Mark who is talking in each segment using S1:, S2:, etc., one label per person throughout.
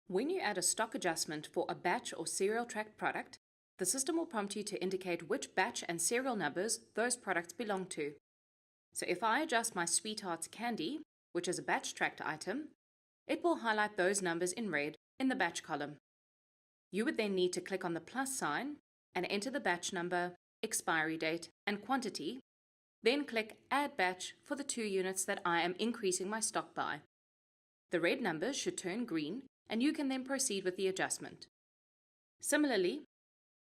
S1: When you add a stock adjustment for a batch or serial tracked product, the system will prompt you to indicate which batch and serial numbers those products belong to. So if I adjust my Sweethearts candy, which is a batch tracked item, it will highlight those numbers in red in the batch column. You would then need to click on the plus sign and enter the batch number, expiry date, and quantity, then click Add Batch for the 2 units that I am increasing my stock by. The red numbers should turn green, and you can then proceed with the adjustment. Similarly,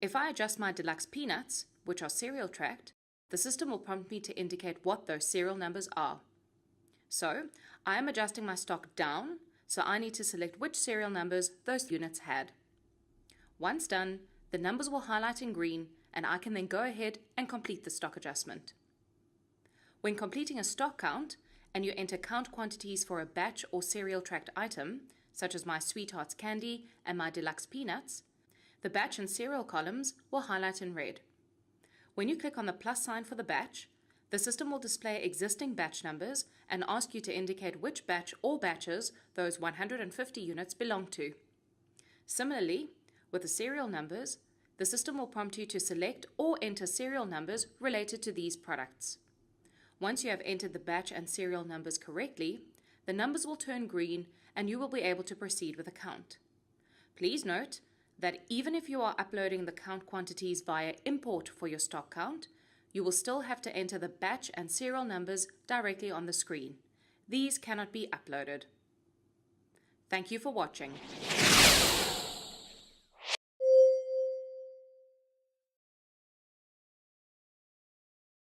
S1: if I adjust my deluxe peanuts, which are serial tracked, the system will prompt me to indicate what those serial numbers are. So, I am adjusting my stock down, so I need to select which serial numbers those units had. Once done, the numbers will highlight in green, and I can then go ahead and complete the stock adjustment. When completing a stock count, and you enter count quantities for a batch or serial tracked item, such as my Sweethearts candy and my deluxe peanuts, the batch and serial columns will highlight in red. When you click on the plus sign for the batch, the system will display existing batch numbers and ask you to indicate which batch or batches those 150 units belong to. Similarly, with the serial numbers, the system will prompt you to select or enter serial numbers related to these products. Once you have entered the batch and serial numbers correctly, the numbers will turn green and you will be able to proceed with a count. Please note that even if you are uploading the count quantities via import for your stock count, you will still have to enter the batch and serial numbers directly on the screen. These cannot be uploaded. Thank you for watching.